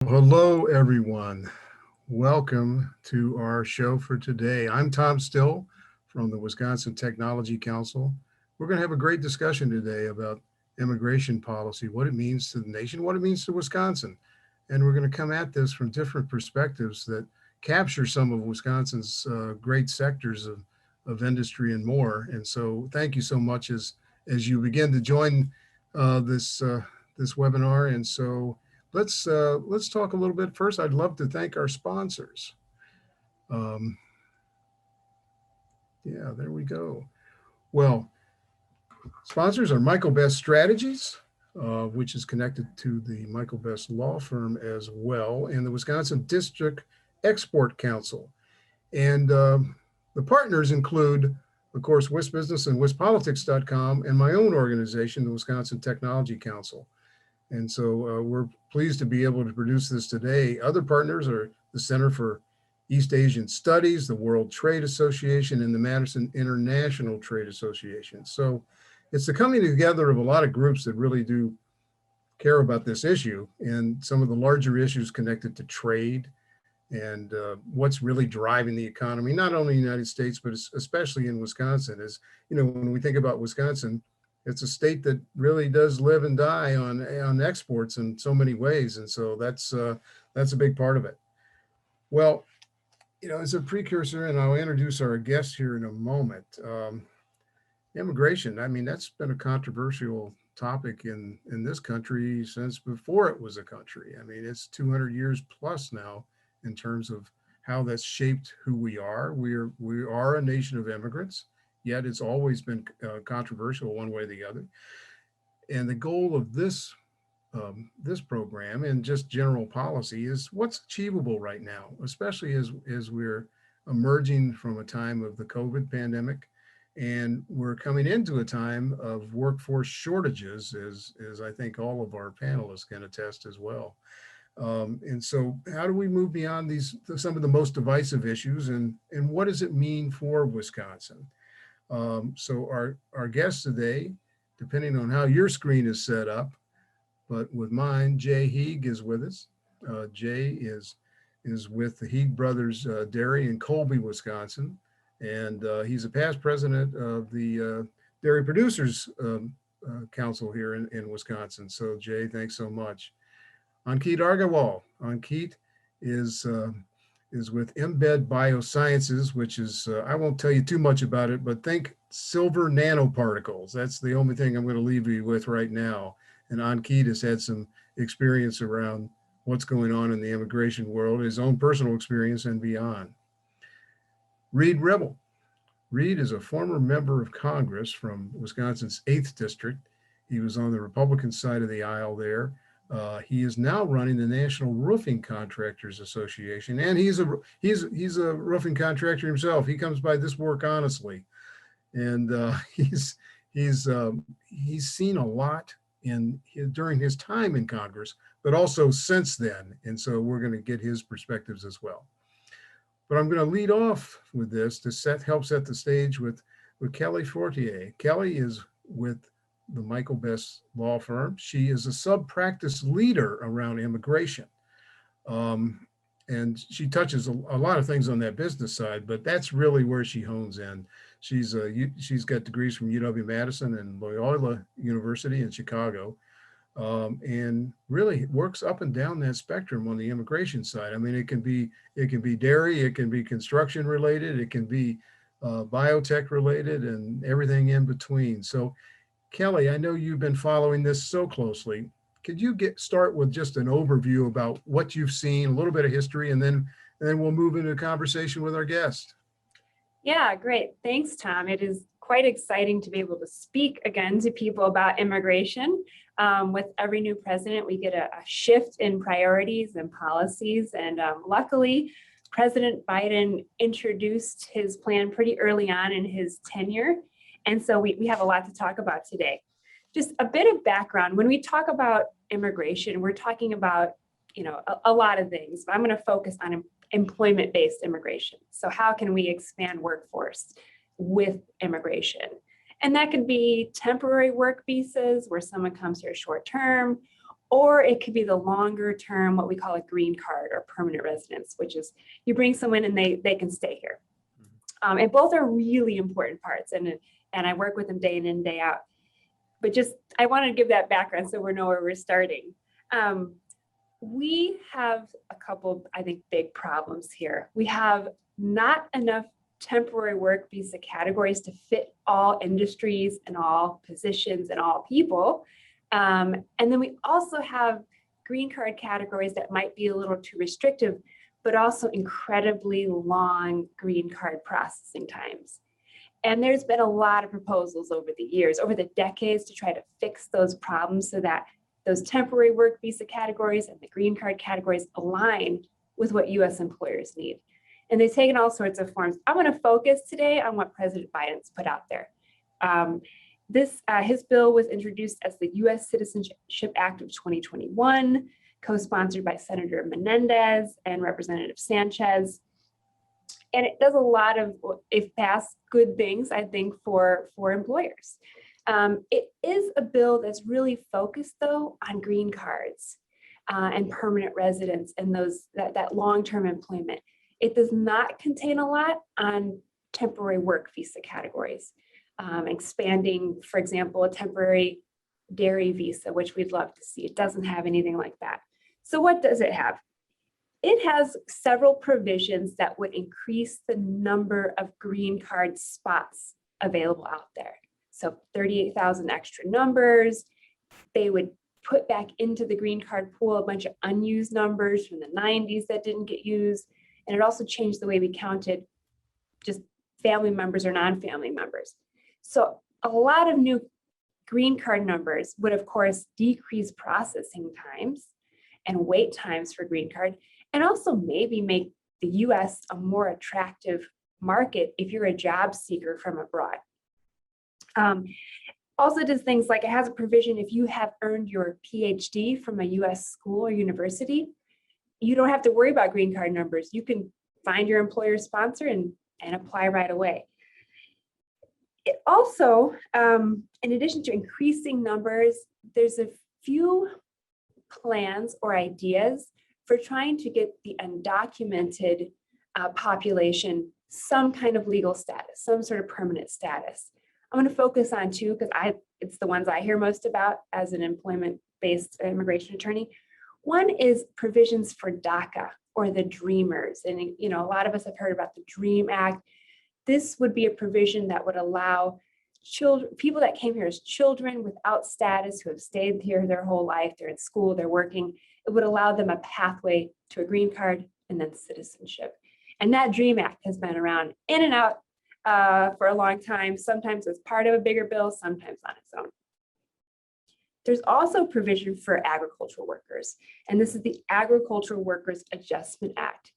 Hello, everyone. Welcome to our show for today. I'm Tom Still from the Wisconsin Technology Council. We're going to have a great discussion today about immigration policy, what it means to the nation, what it means to Wisconsin. And we're going to come at this from different perspectives that capture some of Wisconsin's great sectors of industry and more. And so thank you so much as you begin to join this webinar. And so let's talk a little bit first. I'd love to thank our sponsors. Um, yeah, there we go. Well, sponsors are Michael Best Strategies, which is connected to the Michael Best Law Firm as well, and the Wisconsin District Export Council. And the partners include, of course, WisBusiness and WisPolitics.com, and my own organization, the Wisconsin Technology Council. And so we're pleased to be able to produce this today. Other partners are the Center for East Asian Studies, the World Trade Association, and the Madison International Trade Association. So it's the coming together of a lot of groups that really do care about this issue and some of the larger issues connected to trade and what's really driving the economy, not only in the United States, but especially in Wisconsin. As you know, when we think about Wisconsin, it's a state that really does live and die on exports in so many ways. And so that's a big part of it. Well, as a precursor, and I'll introduce our guest here in a moment, immigration, I mean, that's been a controversial topic in this country since before it was a country. I mean, it's 200 years plus now in terms of how that's shaped who we are. We are a nation of immigrants, yet it's always been controversial one way or the other. And the goal of this program and just general policy is what's achievable right now, especially as we're emerging from a time of the COVID pandemic, and we're coming into a time of workforce shortages, as I think all of our panelists can attest as well. And so how do we move beyond some of the most divisive issues, and what does it mean for Wisconsin? So our guest today, depending on how your screen is set up, but with mine, Jay Heeg is with us. Jay is with the Heeg Brothers Dairy in Colby, Wisconsin, and he's a past president of the Dairy Producers Council here in Wisconsin. So Jay, thanks so much. Ankit Agarwal. Ankit is with Imbed Biosciences, which is, I won't tell you too much about it, but think silver nanoparticles. That's the only thing I'm going to leave you with right now. And Ankit has had some experience around what's going on in the immigration world, his own personal experience and beyond. Reid Ribble. Reid is a former member of Congress from Wisconsin's 8th District. He was on the Republican side of the aisle there. He is now running the National Roofing Contractors Association, and he's a roofing contractor himself. He comes by this work honestly, and he's seen a lot during his time in Congress, but also since then. And so we're going to get his perspectives as well. But I'm going to lead off with this to help set the stage with Kelly Fortier. Kelly is with the Michael Best Law Firm. She is a sub-practice leader around immigration. And she touches a lot of things on that business side, but that's really where she hones in. She's got degrees from UW-Madison and Loyola University in Chicago, and really works up and down that spectrum on the immigration side. I mean, it can be dairy, it can be construction related, it can be biotech related, and everything in between. So Kelly, I know you've been following this so closely. Could you start with just an overview about what you've seen, a little bit of history, and then we'll move into a conversation with our guest. Yeah, great. Thanks, Tom. It is quite exciting to be able to speak again to people about immigration. With every new president, we get a shift in priorities and policies. And luckily, President Biden introduced his plan pretty early on in his tenure. And so we have a lot to talk about today. Just a bit of background. When we talk about immigration, we're talking about, a lot of things, but I'm going to focus on employment-based immigration. So how can we expand workforce with immigration? And that could be temporary work visas where someone comes here short term, or it could be the longer term, what we call a green card or permanent residence, which is you bring someone and they can stay here. And both are really important parts, and I work with them day in and day out. But just, I want to give that background so we know where we're starting. We have a couple, I think, big problems here. We have not enough temporary work visa categories to fit all industries and all positions and all people. And then we also have green card categories that might be a little too restrictive, but also incredibly long green card processing times. And there's been a lot of proposals over the years, over the decades, to try to fix those problems so that those temporary work visa categories and the green card categories align with what US employers need. And they've taken all sorts of forms. I'm going to focus today on what President Biden's put out there. His bill was introduced as the US Citizenship Act of 2021, co-sponsored by Senator Menendez and Representative Sanchez. And it does a lot of, if passed, good things, I think, for employers. It is a bill that's really focused, though, on green cards and permanent residence and that long-term employment. It does not contain a lot on temporary work visa categories, expanding, for example, a temporary dairy visa, which we'd love to see. It doesn't have anything like that. So what does it have? It has several provisions that would increase the number of green card spots available out there. So 38,000 extra numbers. They would put back into the green card pool a bunch of unused numbers from the 90s that didn't get used. And it also changed the way we counted just family members or non-family members. So a lot of new green card numbers would, of course, decrease processing times and wait times for green card, and also maybe make the US a more attractive market if you're a job seeker from abroad. Also does things like, it has a provision, if you have earned your PhD from a US school or university, you don't have to worry about green card numbers. You can find your employer sponsor and apply right away. It also, in addition to increasing numbers, there's a few plans or ideas for trying to get the undocumented population some kind of legal status, some sort of permanent status. I'm going to focus on two because it's the ones I hear most about as an employment-based immigration attorney. One is provisions for DACA, or the Dreamers. And a lot of us have heard about the DREAM Act. This would be a provision that would allow people that came here as children without status, who have stayed here their whole life, they're in school, they're working, it would allow them a pathway to a green card and then citizenship. And that DREAM Act has been around in and out for a long time, sometimes as part of a bigger bill, sometimes on its own. There's also provision for agricultural workers, and this is the Agricultural Workers Adjustment Act.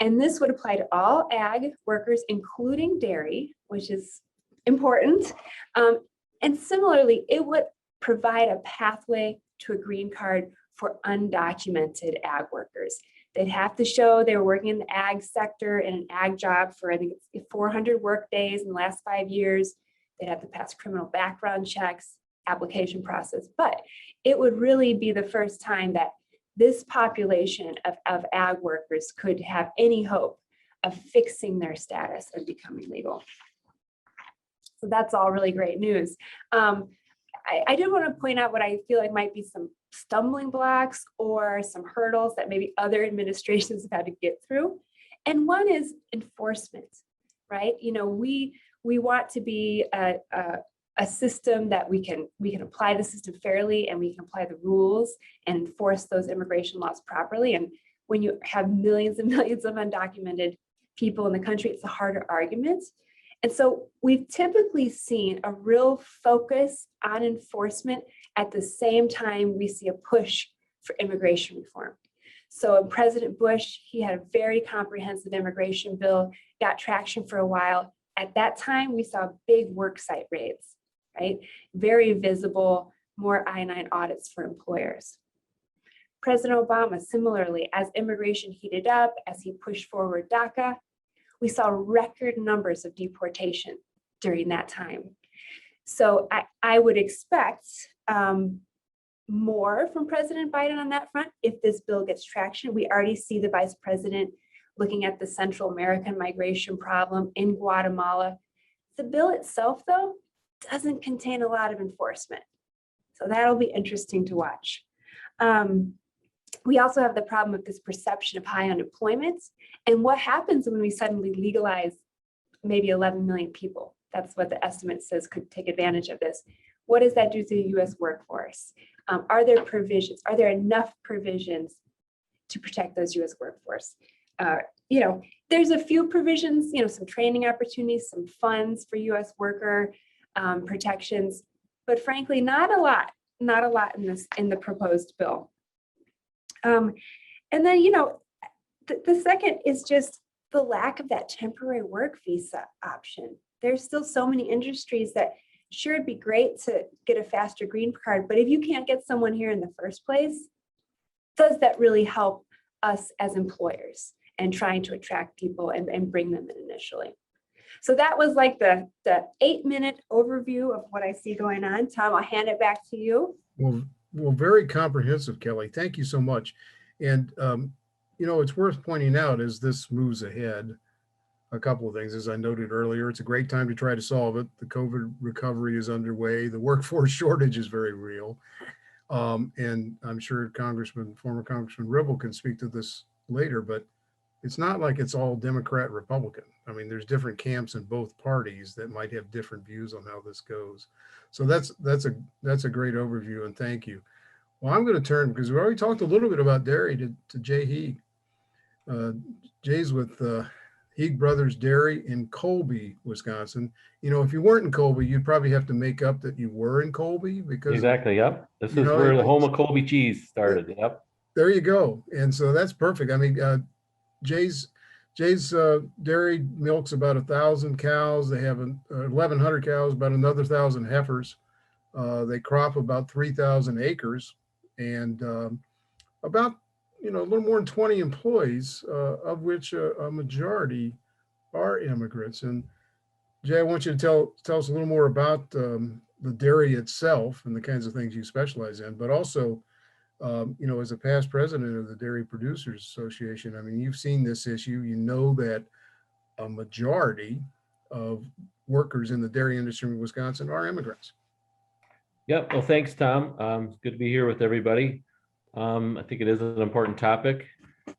And this would apply to all ag workers, including dairy, which is important. And similarly, it would provide a pathway to a green card for undocumented ag workers. They'd have to show they were working in the ag sector in an ag job for, I think it's 400 work days in the last 5 years. They'd have to pass criminal background checks, application process, but it would really be the first time that this population of ag workers could have any hope of fixing their status and becoming legal. So that's all really great news. I do want to point out what I feel like might be some stumbling blocks or some hurdles that maybe other administrations have had to get through. And one is enforcement, right? We want to be a system that we can apply the system fairly, and we can apply the rules and enforce those immigration laws properly. And when you have millions and millions of undocumented people in the country, it's a harder argument. And so we've typically seen a real focus on enforcement at the same time we see a push for immigration reform. So President Bush, he had a very comprehensive immigration bill, got traction for a while. At that time, we saw big worksite raids, right? Very visible, more I-9 audits for employers. President Obama, similarly, as immigration heated up, as he pushed forward DACA, we saw record numbers of deportation during that time. So I would expect more from President Biden on that front if this bill gets traction. We already see the vice president looking at the Central American migration problem in Guatemala. The bill itself, though, doesn't contain a lot of enforcement. So that'll be interesting to watch. We also have the problem of this perception of high unemployment and what happens when we suddenly legalize maybe 11 million people. That's what the estimate says could take advantage of this. What does that do to the US workforce? Are there provisions? Are there enough provisions to protect those US workforce? There's a few provisions, some training opportunities, some funds for US worker protections, but frankly, not a lot in the proposed bill. And then, the second is just the lack of that temporary work visa option. There's still so many industries that sure, it'd be great to get a faster green card, but if you can't get someone here in the first place, does that really help us as employers and trying to attract people and bring them in initially? So that was like the 8-minute overview of what I see going on. Tom, I'll hand it back to you. Well, very comprehensive, Kelly. Thank you so much. And, it's worth pointing out as this moves ahead, a couple of things. As I noted earlier, it's a great time to try to solve it. The COVID recovery is underway. The workforce shortage is very real. And I'm sure former Congressman Ribble can speak to this later, but it's not like it's all Democrat, Republican. I mean, there's different camps in both parties that might have different views on how this goes. So that's a great overview, and thank you. Well, I'm going to turn, because we already talked a little bit about dairy, to Jay Heeg. Jay's with Heeg Brothers Dairy in Colby, Wisconsin. If you weren't in Colby, you'd probably have to make up that you were in Colby, because exactly, yep. This is where the home of Colby cheese started. Yep. There you go. And so that's perfect. I mean, Jay's dairy milks about 1,000 cows. They have 1,100 cows, about another 1,000 heifers. They crop about 3,000 acres, and about a little more than 20 employees, of which a majority are immigrants. And Jay, I want you to tell us a little more about the dairy itself and the kinds of things you specialize in, but also, as a past president of the Dairy Producers Association, I mean, you've seen this issue. You know that a majority of workers in the dairy industry in Wisconsin are immigrants. Yep. Well, thanks, Tom. It's good to be here with everybody. I think it is an important topic.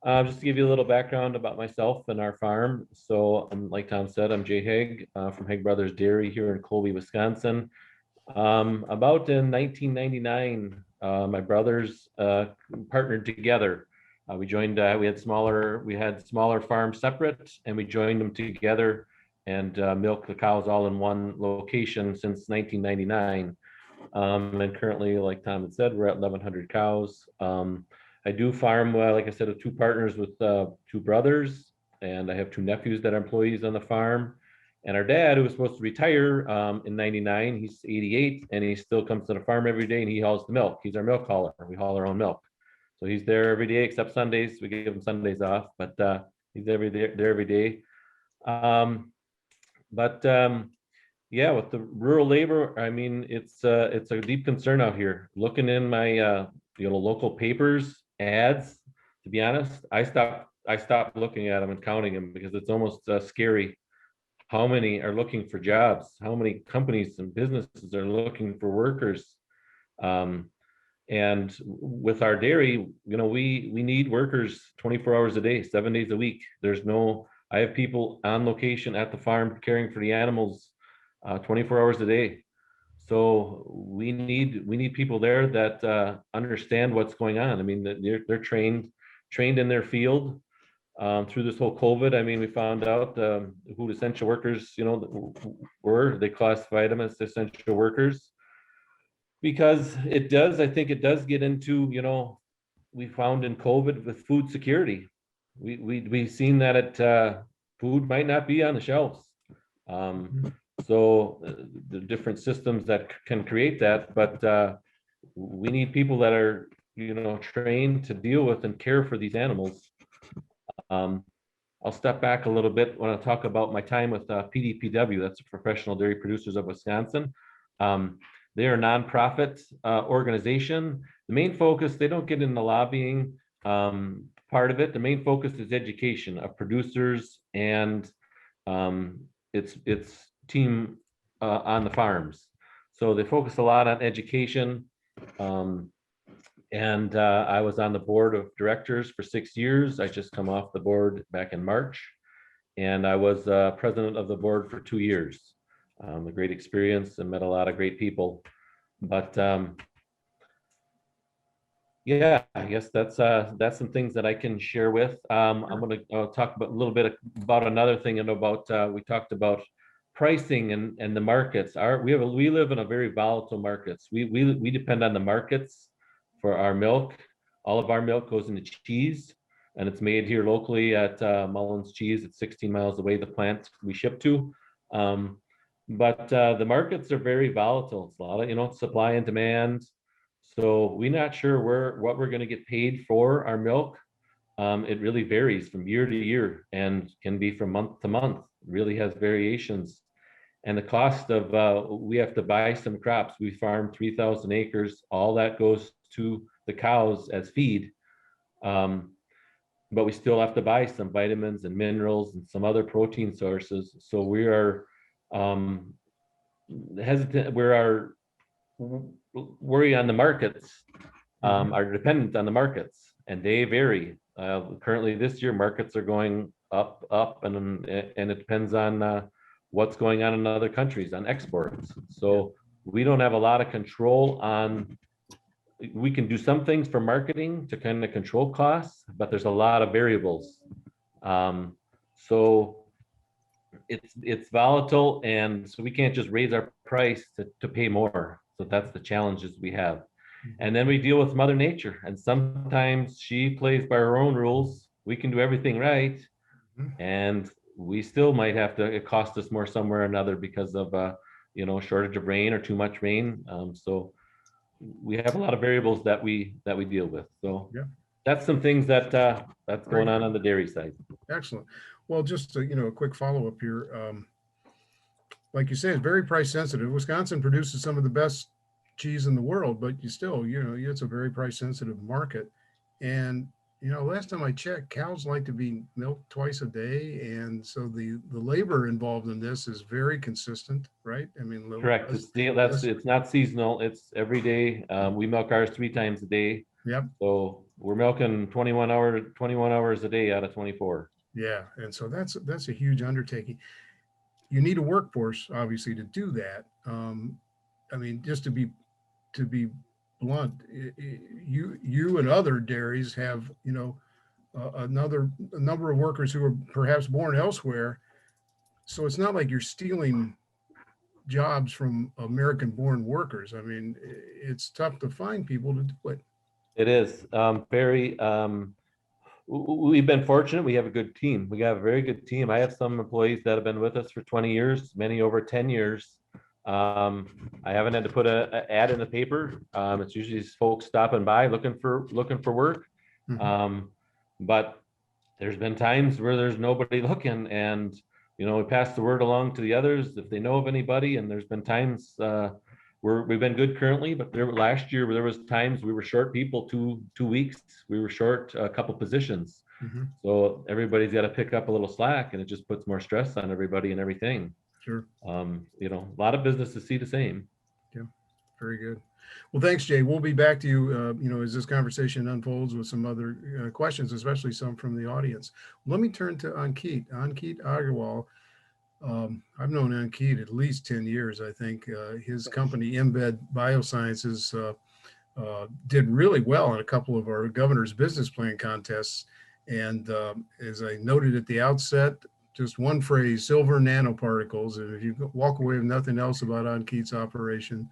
Just to give you a little background about myself and our farm. So, like Tom said, I'm Jay Heeg from Heeg Brothers Dairy here in Colby, Wisconsin. About in 1999, my brothers partnered together. We had smaller farms separate, and we joined them together and milked the cows all in one location since 1999. And currently, like Tom had said, we're at 1,100 cows. I do farm, like I said, with two partners with two brothers, and I have two nephews that are employees on the farm. And our dad, who was supposed to retire in 99, he's 88, and he still comes to the farm every day and he hauls the milk. He's our milk hauler. We haul our own milk. So he's there every day except Sundays. We give him Sundays off, but he's there every day. Yeah, with the rural labor, I mean, it's a deep concern out here. Looking in my local papers, ads, to be honest, I stopped looking at them and counting them because it's almost scary. How many are looking for jobs? How many companies and businesses are looking for workers? And with our dairy, we need workers 24 hours a day, 7 days a week. I have people on location at the farm caring for the animals 24 hours a day. So we need people there that understand what's going on. I mean, they're trained in their field. Through this whole COVID, I mean, we found out who essential workers, were. They classified them as essential workers because I think it does get into, we found in COVID with food security. We've seen that food might not be on the shelves. So the different systems that can create that, but we need people that are, trained to deal with and care for these animals. I'll step back a little bit when I talk about my time with PDPW. That's the Professional Dairy Producers of Wisconsin. They're a nonprofit organization. the main focus, they don't get in the lobbying part of it. The main focus is education of producers and its team on the farms. So they focus a lot on education. And I was on the board of directors for 6 years. I just come off the board back in March. And I was president of the board for 2 years. A great experience and met a lot of great people. But yeah, I guess that's some things that I can share with. I'm going to talk about a little bit about another thing, and about we talked about pricing and the markets. We live in a very volatile markets. We depend on the markets for our milk. All of our milk goes into cheese, and it's made here locally at Mullins Cheese. It's 16 miles away, the plant we ship to. But the markets are very volatile. It's a lot of, supply and demand. So we're not sure what we're going to get paid for our milk. It really varies from year to year and can be from month to month. It really has variations. And the cost of, we have to buy some crops. We farm 3,000 acres. All that goes to the cows as feed. But we still have to buy some vitamins and minerals and some other protein sources. So we are hesitant. Worry on the markets, are dependent on the markets, and they vary. Currently this year, markets are going up, and it depends on what's going on in other countries on exports. So we don't have a lot of control on. We can do some things for marketing to kind of control costs, but there's a lot of variables. So it's volatile, and so we can't just raise our price to pay more. So that's the challenges we have. And then we deal with Mother Nature, and sometimes she plays by her own rules. We can do everything right, and we still might have to, it cost us more somewhere or another because of shortage of rain or too much rain. So we have a lot of variables that we deal with. So yeah, that's some things that's going on the dairy side. Excellent. Well, just a quick follow-up here. Like you say, it's very price sensitive. Wisconsin produces some of the best cheese in the world, but you still, it's a very price sensitive market. And, last time I checked, cows like to be milked twice a day. And so the labor involved in this is very consistent, right? I mean, correct. It's not seasonal. It's every day. We milk ours 3 times a day. Yep. So we're milking 21 hours a day out of 24. Yeah. And so that's a huge undertaking. You need a workforce, obviously, to do that. I mean, just to be blunt, you and other dairies have, a number of workers who are perhaps born elsewhere. So it's not like you're stealing jobs from American-born workers. I mean, it's tough to find people to do it. It is very. We've been fortunate. We have a good team. We have a very good team. I have some employees that have been with us for 20 years, many over 10 years. I haven't had to put an ad in the paper. It's usually folks stopping by looking for work. But there's been times where there's nobody looking, and we pass the word along to the others if they know of anybody. And there's been times we've been good currently, but last year there was times we were short people 2 weeks. We were short a couple positions. So everybody's got to pick up a little slack, and it just puts more stress on everybody and everything. Sure. A lot of businesses see the same. Yeah, very good. Well, thanks, Jay. We'll be back to you, as this conversation unfolds with some other questions, especially some from the audience. Let me turn to Ankit Agarwal. I've known Ankit at least 10 years, I think. His company, Imbed Biosciences, did really well in a couple of our governor's business plan contests. And as I noted at the outset, just one phrase, silver nanoparticles. And if you walk away with nothing else about Ankit's operation,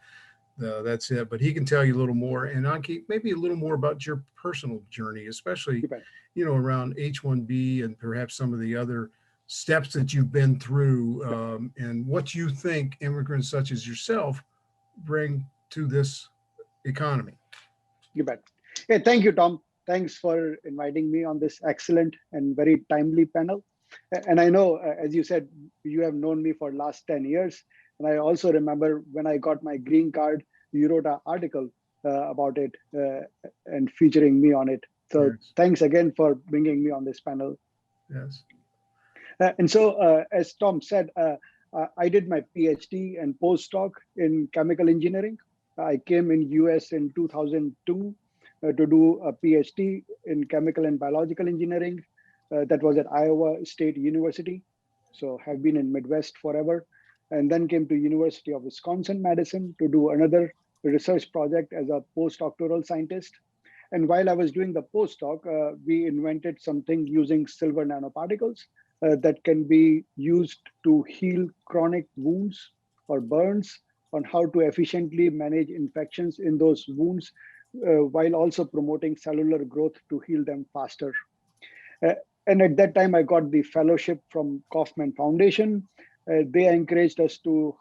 that's it. But he can tell you a little more. And Ankit, maybe a little more about your personal journey, especially, around H-1B and perhaps some of the other steps that you've been through, and what you think immigrants such as yourself bring to this economy. You bet. Yeah, thank you, Tom. Thanks for inviting me on this excellent and very timely panel. And I know, as you said, you have known me for last 10 years. And I also remember when I got my green card, you wrote an article about it and featuring me on it. So Yes. thanks again for bringing me on this panel. Yes. And so, as Tom said, I did my PhD and postdoc in chemical engineering. I came in US in 2002 to do a PhD in chemical and biological engineering. That was at Iowa State University. So have been in Midwest forever. And then came to University of Wisconsin, Madison to do another research project as a postdoctoral scientist. And while I was doing the postdoc, we invented something using silver nanoparticles that can be used to heal chronic wounds or burns, on how to efficiently manage infections in those wounds while also promoting cellular growth to heal them faster. Uh, and at that time, I got the fellowship from Kaufman Foundation. They encouraged us to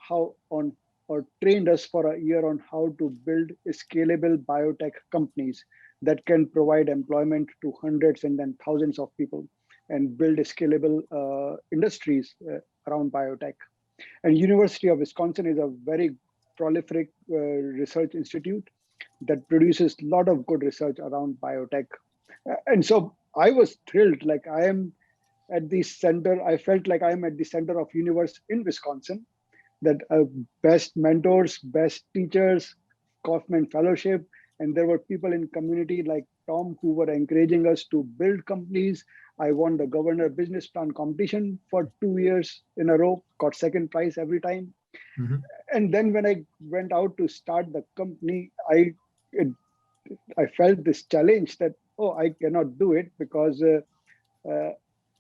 or trained us for a year on how to build scalable biotech companies that can provide employment to hundreds and then thousands of people and build scalable industries around biotech. And University of Wisconsin is a very prolific research institute that produces a lot of good research around biotech. And so I was thrilled, like I am at the center, I felt like I am at the center of universe in Wisconsin, that best mentors, best teachers, Kaufman Fellowship, and there were people in community like Tom who were encouraging us to build companies. I won the Governor Business Plan competition for 2 years in a row, got second prize every time. Mm-hmm. And then when I went out to start the company, I felt this challenge that, oh, I cannot do it because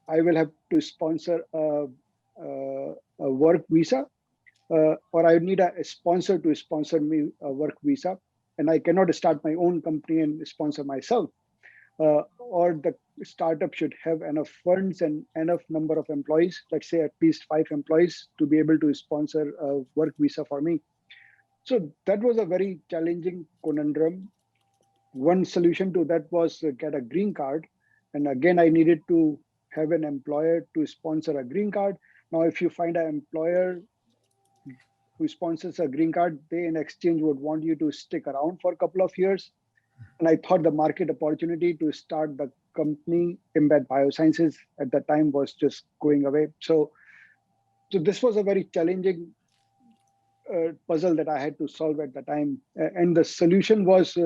I will have to sponsor a work visa, or I need a sponsor to sponsor me a work visa. And I cannot start my own company and sponsor myself. Or the startup should have enough funds and enough number of employees, let's say at least 5 employees, to be able to sponsor a work visa for me. So that was a very challenging conundrum. One solution to that was get a green card. And again, I needed to have an employer to sponsor a green card. Now, if you find an employer who sponsors a green card, they in exchange would want you to stick around for a couple of years. And I thought the market opportunity to start the company Imbed Biosciences at that time was just going away. So this was a very challenging puzzle that I had to solve at the time. And the solution was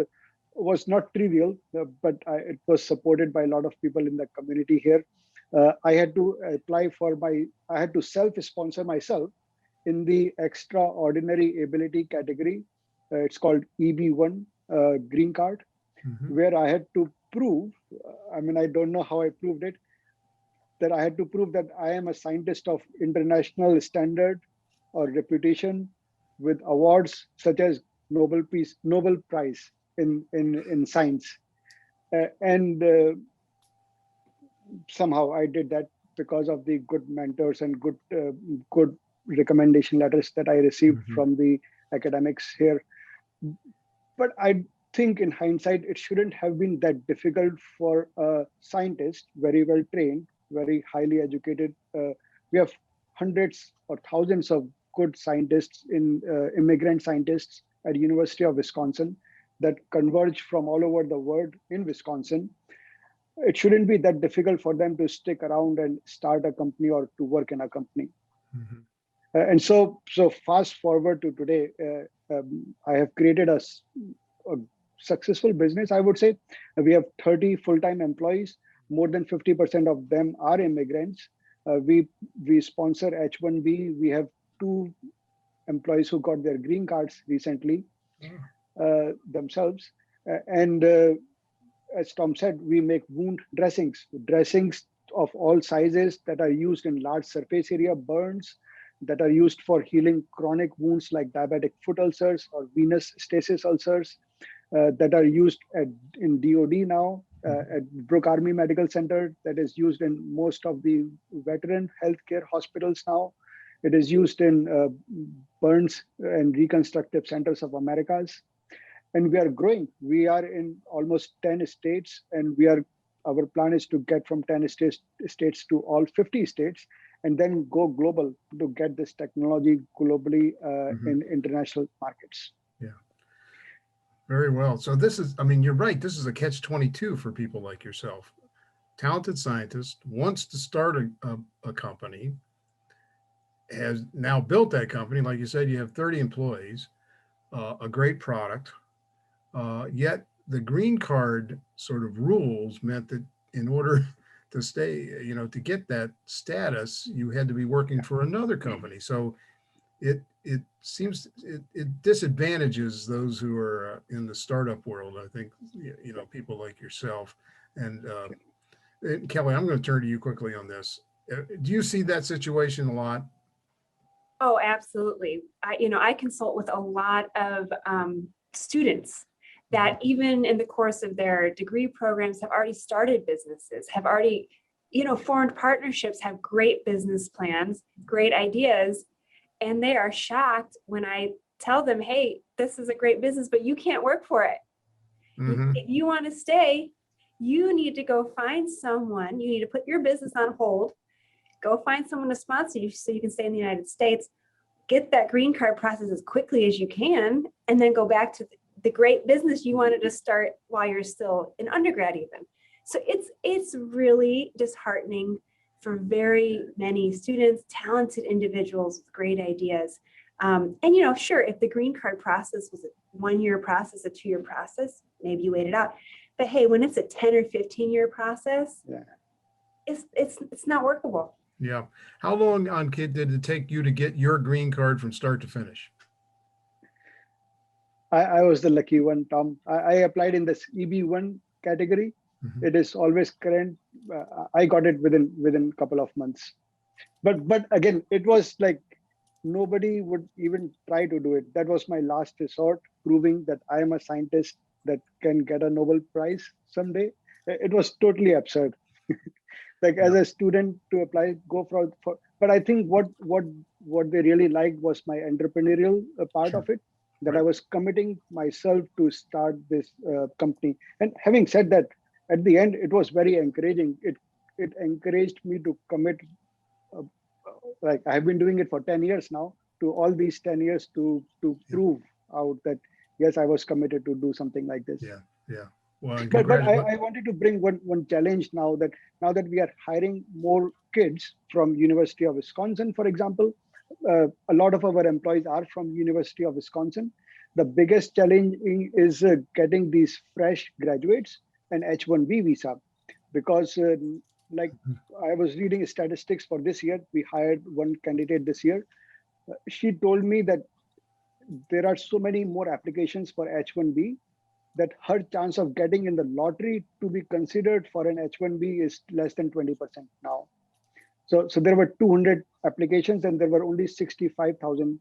not trivial, but it was supported by a lot of people in the community here. I had to I had to self-sponsor myself in the extraordinary ability category. It's called EB1 green card, where I had to prove, I don't know how I proved it, that I had to prove that I am a scientist of international standard or reputation with awards such as Nobel Prize in science. And somehow I did that because of the good mentors and good recommendation letters that I received from the academics here. But I think in hindsight, it shouldn't have been that difficult for a scientist, very well trained, very highly educated. We have hundreds or thousands of good scientists immigrant scientists at University of Wisconsin that converge from all over the world in Wisconsin. It shouldn't be that difficult for them to stick around and start a company or to work in a company. And so fast forward to today, I have created a successful business, I would say. We have 30 full-time employees. More than 50% of them are immigrants. We sponsor H-1B. We have 2 employees who got their green cards recently themselves. And as Tom said, we make wound dressings of all sizes that are used in large surface area burns, that are used for healing chronic wounds like diabetic foot ulcers or venous stasis ulcers, that are used in DOD now, at Brooke Army Medical Center, that is used in most of the veteran healthcare hospitals now. It is used in burns and reconstructive centers of Americas. And we are growing. We are in almost 10 states, and our plan is to get from 10 states to all 50 states, and then go global to get this technology globally in international markets. Yeah. Very well. So this is, I mean, you're right. This is a catch-22 for people like yourself. Talented scientist wants to start a company, has now built that company. Like you said, you have 30 employees, a great product. Yet the green card sort of rules meant that in order to stay, to get that status, you had to be working for another company. So it seems it disadvantages those who are in the startup world. I think people like yourself and Kelly. I'm going to turn to you quickly on this. Do you see that situation a lot? Oh, absolutely. I consult with a lot of students that even in the course of their degree programs have already started businesses, have already, formed partnerships, have great business plans, great ideas. And they are shocked when I tell them, hey, this is a great business, but you can't work for it. Mm-hmm. If you want to stay, you need to go find someone, you need to put your business on hold, go find someone to sponsor you so you can stay in the United States, get that green card process as quickly as you can, and then go back to the great business you wanted to start while you're still in undergrad even. So it's really disheartening for very many students, talented individuals with great ideas. And sure, if the green card process was a 1-year process, a 2-year process, maybe you wait it out. But hey, when it's a 10 or 15-year process, it's not workable. Yeah. How long, Ankit, did it take you to get your green card from start to finish? I was the lucky one, Tom. I applied in this EB1 category. Mhm. It is always current. I got it within a couple of months. But again, it was like nobody would even try to do it. That was my last resort, proving that I am a scientist that can get a Nobel Prize someday. It was totally absurd. Like as a student to apply, go for. But I think what they really liked was my entrepreneurial part Sure. of it. That Right. I was committing myself to start this company. And having said that, at the end, it was very encouraging. It encouraged me to commit. Uh, like I have been doing it for 10 years now. To all these 10 years to Yeah. prove out that yes, I was committed to do something like this. Yeah. Yeah. Well, and But congratulations. I wanted to bring one challenge now that we are hiring more kids from University of Wisconsin, for example. A lot of our employees are from University of Wisconsin. The biggest challenge is getting these fresh graduates an H-1B visa, because like I was reading statistics for this year. We hired one candidate this year. She told me that there are so many more applications for H-1B that her chance of getting in the lottery to be considered for an H-1B is less than 20% now. So there were 200 applications and there were only 65,000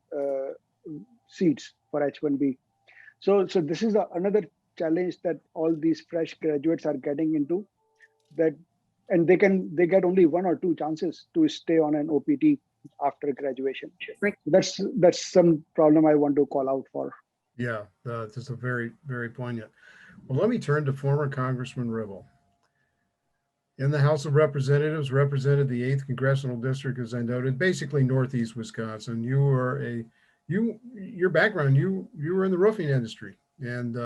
seats for H-1B. So this is another challenge that all these fresh graduates are getting into, that, and they get only 1 or 2 chances to stay on an OPT after graduation. That's some problem I want to call out for. Yeah. That's a very, very poignant. Well, let me turn to former Congressman Ribble. In the House of Representatives, represented the 8th Congressional District, as I noted, basically Northeast Wisconsin. You are your background, you were in the roofing industry and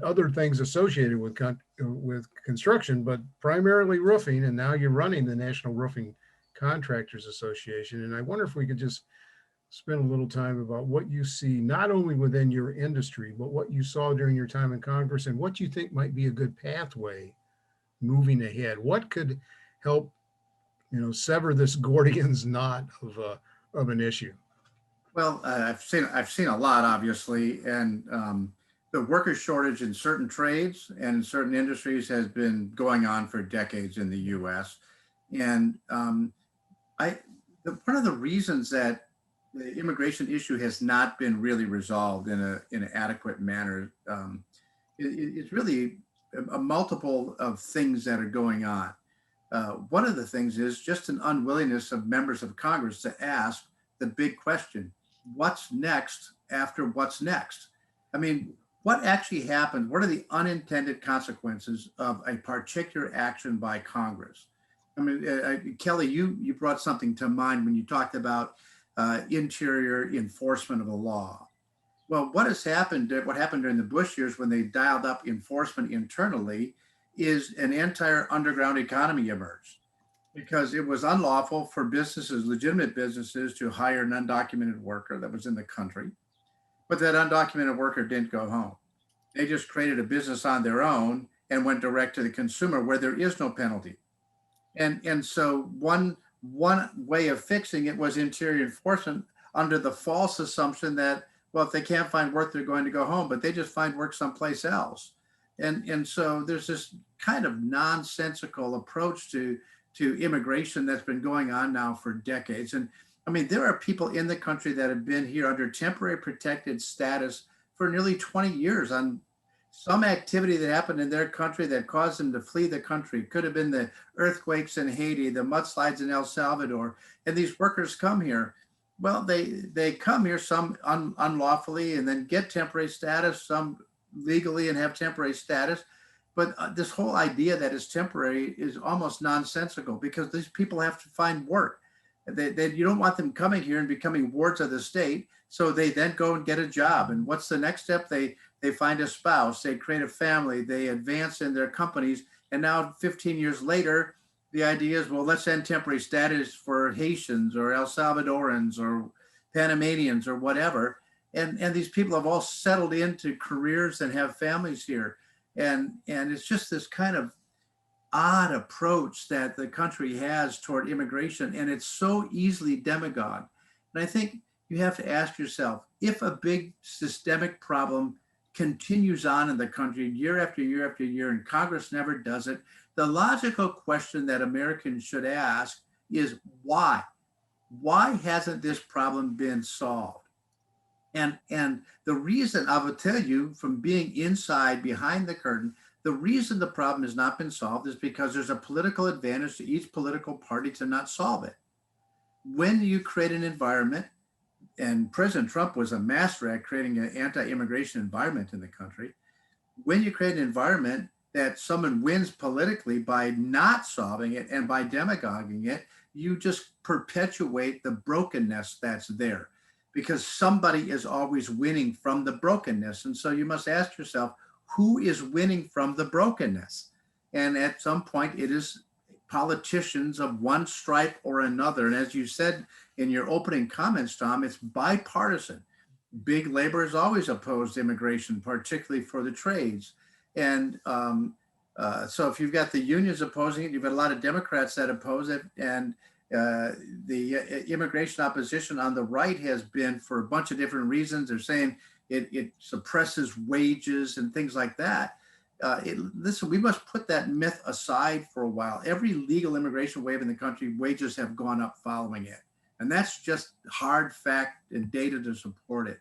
other things associated with construction, but primarily roofing. And now you're running the National Roofing Contractors Association. And I wonder if we could just spend a little time about what you see, not only within your industry, but what you saw during your time in Congress and what you think might be a good pathway moving ahead. What could help, sever this Gordian's knot of an issue? Well, I've seen a lot, obviously, and the worker shortage in certain trades and certain industries has been going on for decades in the U.S. And one of the reasons that the immigration issue has not been really resolved in an adequate manner, it's really a multiple of things that are going on. One of the things is just an unwillingness of members of Congress to ask the big question: what's next after what's next? I mean, what actually happened? What are the unintended consequences of a particular action by Congress? I mean, Kelly, you brought something to mind when you talked about interior enforcement of the law. Well, what happened during the Bush years when they dialed up enforcement internally is an entire underground economy emerged because it was unlawful for businesses, legitimate businesses, to hire an undocumented worker that was in the country. But that undocumented worker didn't go home. They just created a business on their own and went direct to the consumer where there is no penalty. And so one way of fixing it was interior enforcement under the false assumption that, well, if they can't find work, they're going to go home, but they just find work someplace else. And so there's this kind of nonsensical approach to immigration that's been going on now for decades. And I mean, there are people in the country that have been here under temporary protected status for nearly 20 years on some activity that happened in their country that caused them to flee the country. Could have been the earthquakes in Haiti, the mudslides in El Salvador, and these workers come here. Well, they come here, some unlawfully, and then get temporary status, some legally and have temporary status. But this whole idea that it's temporary is almost nonsensical because these people have to find work. You don't want them coming here and becoming wards of the state. So they then go and get a job. And what's the next step? They find a spouse, they create a family, they advance in their companies. And now 15 years later, the idea is, well, let's end temporary status for Haitians or El Salvadorans or Panamanians or whatever. And these people have all settled into careers and have families here. And it's just this kind of odd approach that the country has toward immigration. And it's so easily demagogued. And I think you have to ask yourself, if a big systemic problem continues on in the country year after year after year, and Congress never does it, the logical question that Americans should ask is why? Why hasn't this problem been solved? And the reason, I will tell you from being inside behind the curtain, the reason the problem has not been solved is because there's a political advantage to each political party to not solve it. When you create an environment, and President Trump was a master at creating an anti-immigration environment in the country. When you create an environment that someone wins politically by not solving it and by demagoguing it, you just perpetuate the brokenness that's there because somebody is always winning from the brokenness. And so you must ask yourself, who is winning from the brokenness? And at some point it is politicians of one stripe or another. And as you said in your opening comments, Tom, it's bipartisan. Big labor has always opposed immigration, particularly for the trades. And so if you've got the unions opposing it, you've got a lot of Democrats that oppose it. And the immigration opposition on the right has been for a bunch of different reasons. They're saying it suppresses wages and things like that. Listen, we must put that myth aside for a while. Every legal immigration wave in the country, wages have gone up following it. And that's just hard fact and data to support it.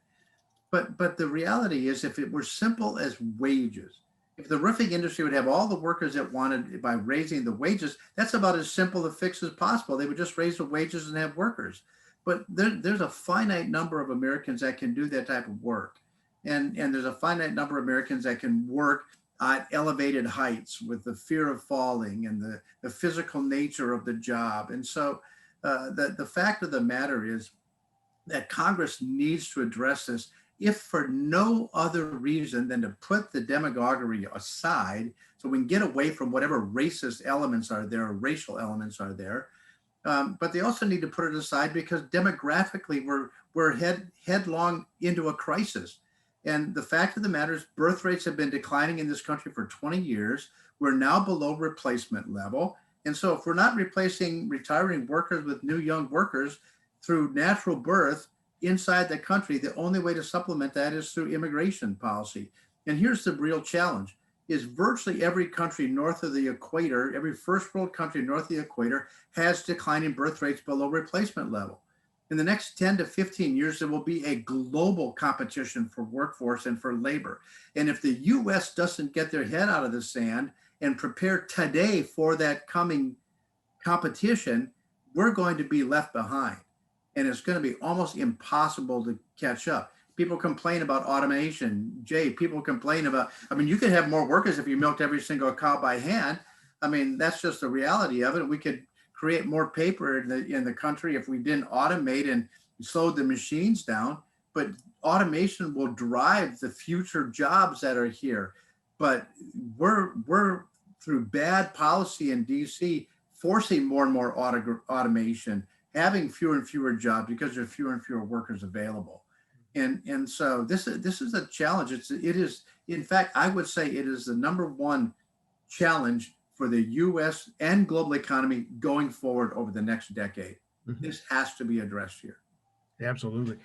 But the reality is, if it were simple as wages, if the roofing industry would have all the workers it wanted by raising the wages, that's about as simple a fix as possible. They would just raise the wages and have workers. But there's a finite number of Americans that can do that type of work. And there's a finite number of Americans that can work at elevated heights with the fear of falling and the physical nature of the job. And so the fact of the matter is that Congress needs to address this, if for no other reason than to put the demagoguery aside so we can get away from whatever racist elements are there or racial elements are there. But they also need to put it aside because demographically we're headlong into a crisis. And the fact of the matter is birth rates have been declining in this country for 20 years. We're now below replacement level. And so if we're not replacing retiring workers with new young workers through natural birth inside the country, the only way to supplement that is through immigration policy. And here's the real challenge, is virtually every country north of the equator, every first world country north of the equator has declining birth rates below replacement level. In the next 10 to 15 years, there will be a global competition for workforce and for labor. And if the US doesn't get their head out of the sand and prepare today for that coming competition, we're going to be left behind. And it's going to be almost impossible to catch up. People complain about automation. Jay, people complain about, you could have more workers if you milked every single cow by hand. That's just the reality of it. We could create more paper in the country if we didn't automate and slowed the machines down. but automation will drive the future jobs that are here. But we're through bad policy in DC forcing more and more automation, having fewer and fewer jobs because there are fewer and fewer workers available. And so this is a challenge. It is, in fact, I would say it is the number one challenge for the US and global economy going forward over the next decade. This has to be addressed here. Absolutely.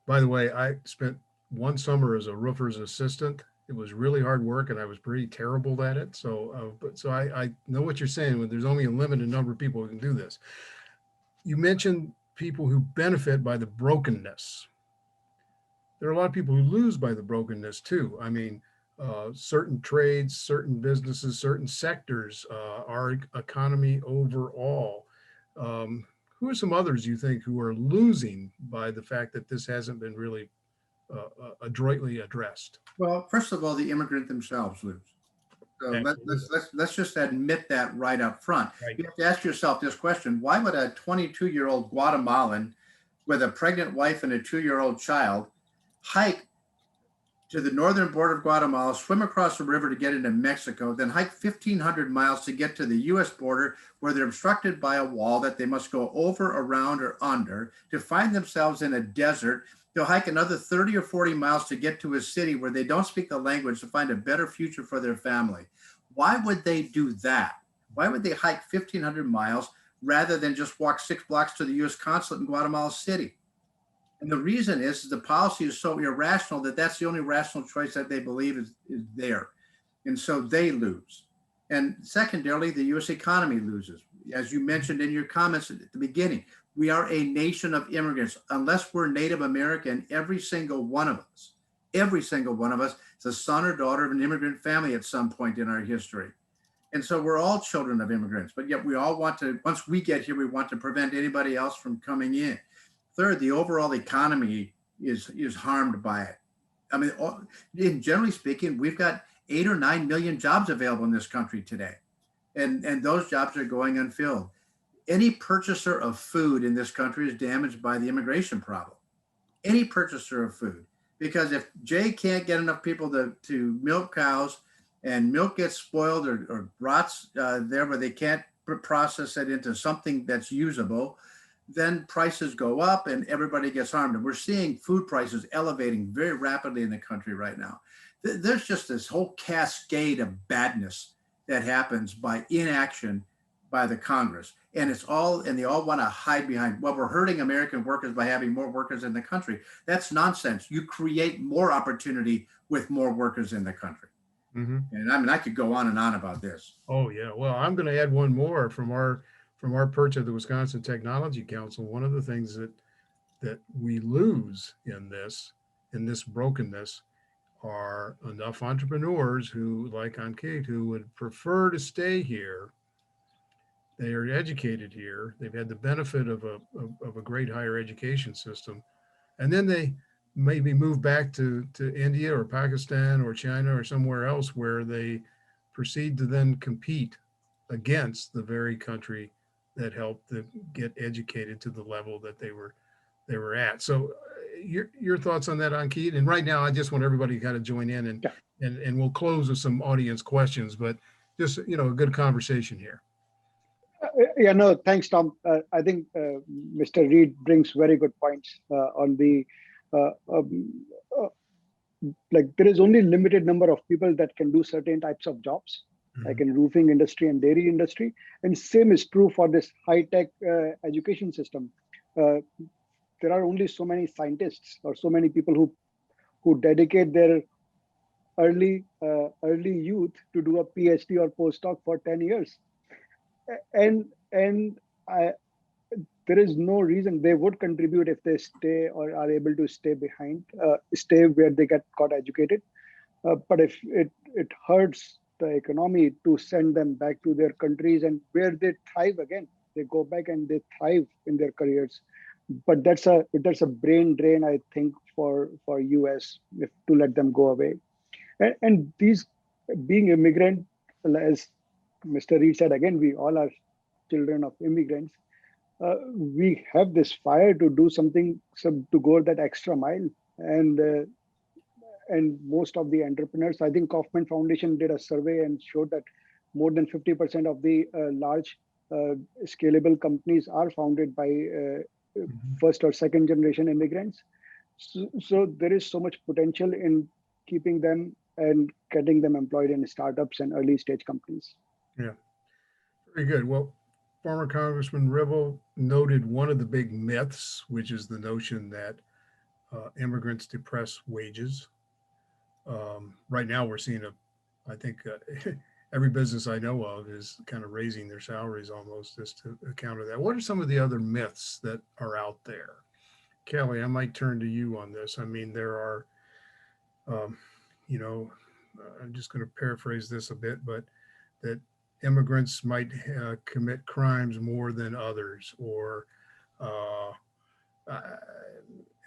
By the way, I spent one summer as a roofer's assistant. It was really hard work and I was pretty terrible at it. So, I know what you're saying when there's only a limited number of people who can do this. You mentioned people who benefit by the brokenness. There are a lot of people who lose by the brokenness too. I mean, certain trades, certain businesses, certain sectors, our economy overall. Who are some others you think who are losing by the fact that this hasn't been really adroitly addressed? Well, first of all, the immigrant themselves lose. So let's just admit that right up front. Right. You have to ask yourself this question: why would a 22-year-old Guatemalan with a pregnant wife and a 2-year-old child hike to the northern border of Guatemala, swim across the river to get into Mexico, then hike 1,500 miles to get to the US border where they're obstructed by a wall that they must go over, around, or under, to find themselves in a desert? They'll hike another 30 or 40 miles to get to a city where they don't speak the language to find a better future for their family. Why would they do that? Why would they hike 1,500 miles rather than just walk 6 blocks to the US consulate in Guatemala City? And the reason is the policy is so irrational that that's the only rational choice that they believe is there. And so they lose. And secondarily, the US economy loses. As you mentioned in your comments at the beginning, we are a nation of immigrants. Unless we're Native American, every single one of us is a son or daughter of an immigrant family at some point in our history. And so we're all children of immigrants, but yet we all want to, once we get here, we want to prevent anybody else from coming in. Third, the overall economy is harmed by it. I mean, generally speaking, we've got 8 or 9 million jobs available in this country today. And those jobs are going unfilled. Any purchaser of food in this country is damaged by the immigration problem. Any purchaser of food. Because if Jay can't get enough people to milk cows and milk gets spoiled or rots there where they can't process it into something that's usable, then prices go up and everybody gets harmed. And we're seeing food prices elevating very rapidly in the country right now. There's just this whole cascade of badness that happens by inaction by the Congress. And they all want to hide behind, well, we're hurting American workers by having more workers in the country. That's nonsense. You create more opportunity with more workers in the country. Mm-hmm. And I mean, I could go on and on about this. Oh yeah. Well, I'm going to add one more from our perch at the Wisconsin Technology Council. One of the things that we lose in this brokenness are enough entrepreneurs who, like Ankit, who would prefer to stay here. They are educated here. They've had the benefit of a great higher education system. And then they maybe move back to India or Pakistan or China or somewhere else where they proceed to then compete against the very country that helped them get educated to the level that they were at. So your thoughts on that, Ankit? And right now, I just want everybody to kind of join in and we'll close with some audience questions, but just, a good conversation here. Thanks, Tom. I think Mr. Reid brings very good points on the, there is only limited number of people that can do certain types of jobs, like in roofing industry and dairy industry. And same is true for this high-tech education system. There are only so many scientists or so many people who dedicate their early youth to do a PhD or postdoc for 10 years. And there is no reason they would contribute if they stay or are able to stay behind, stay where they got educated. But if it hurts the economy to send them back to their countries and where they thrive again, they go back and they thrive in their careers. But that's a brain drain, I think, for US to let them go away. And these being immigrant, as Mr. Reid said, again, we all are children of immigrants. We have this fire to do something, to go that extra mile and most of the entrepreneurs. I think Kaufman Foundation did a survey and showed that more than 50% of the large scalable companies are founded by first or second generation immigrants. So there is so much potential in keeping them and getting them employed in startups and early stage companies. Yeah, very good. Well, former Congressman Ribble noted one of the big myths, which is the notion that immigrants depress wages. Right now, we're seeing I think every business I know of is kind of raising their salaries almost just to counter that. What are some of the other myths that are out there? Kelly, I might turn to you on this. I mean, there are, I'm just going to paraphrase this a bit, but that immigrants might commit crimes more than others, or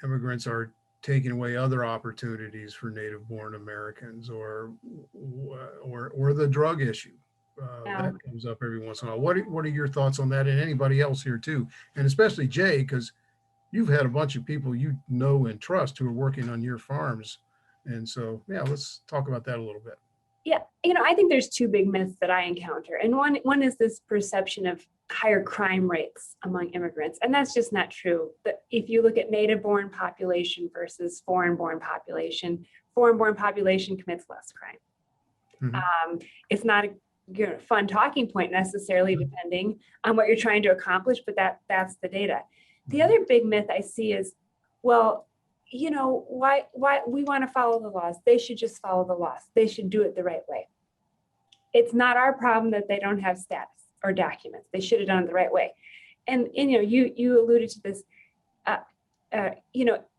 immigrants are taking away other opportunities for native-born Americans, or the drug issue that comes up every once in a while. What are your thoughts on that, and anybody else here too, and especially Jay, because you've had a bunch of people you know and trust who are working on your farms, and so yeah, let's talk about that a little bit. Yeah, I think there's two big myths that I encounter, and one is this perception of higher crime rates among immigrants, and that's just not true. If you look at native-born population versus foreign-born population commits less crime. Mm-hmm. It's not a fun talking point necessarily, depending on what you're trying to accomplish, but that's the data. The other big myth I see is, well, why we want to follow the laws. They should just follow the laws. They should do it the right way. It's not our problem that they don't have status or documents. They should have done it the right way. And you alluded to this.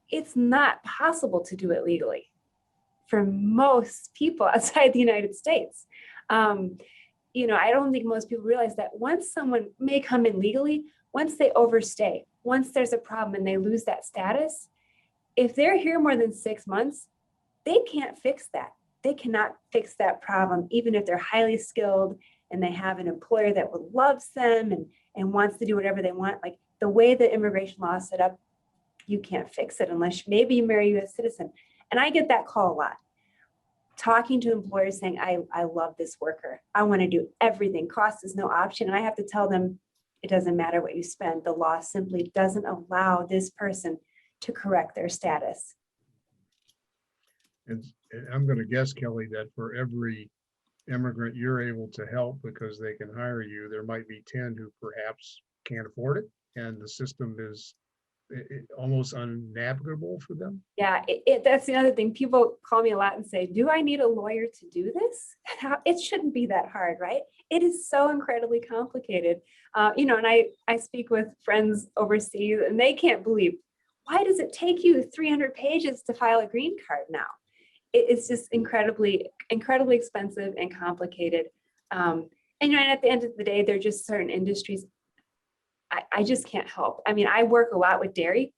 It's not possible to do it legally for most people outside the United States. I don't think most people realize that once someone may come in legally, once they overstay, once there's a problem and they lose that status, if they're here more than 6 months, they can't fix that. They cannot fix that problem, even if they're highly skilled and they have an employer that loves them and wants to do whatever they want. Like the way the immigration law is set up, you can't fix it unless maybe you marry a U.S. citizen. And I get that call a lot. Talking to employers saying, I love this worker. I want to do everything. Cost is no option. And I have to tell them, it doesn't matter what you spend. The law simply doesn't allow this person to correct their status. And I'm going to guess, Kelly, that for every immigrant you're able to help because they can hire you, there might be 10 who perhaps can't afford it, and the system is almost unnavigable for them. Yeah, that's the other thing. People call me a lot and say, do I need a lawyer to do this? It shouldn't be that hard, right? It is so incredibly complicated. And I speak with friends overseas and they can't believe, why does it take you 300 pages to file a green card now? It's just incredibly expensive and complicated. And at the end of the day, there are just certain industries I just can't help. I mean, I work a lot with dairy,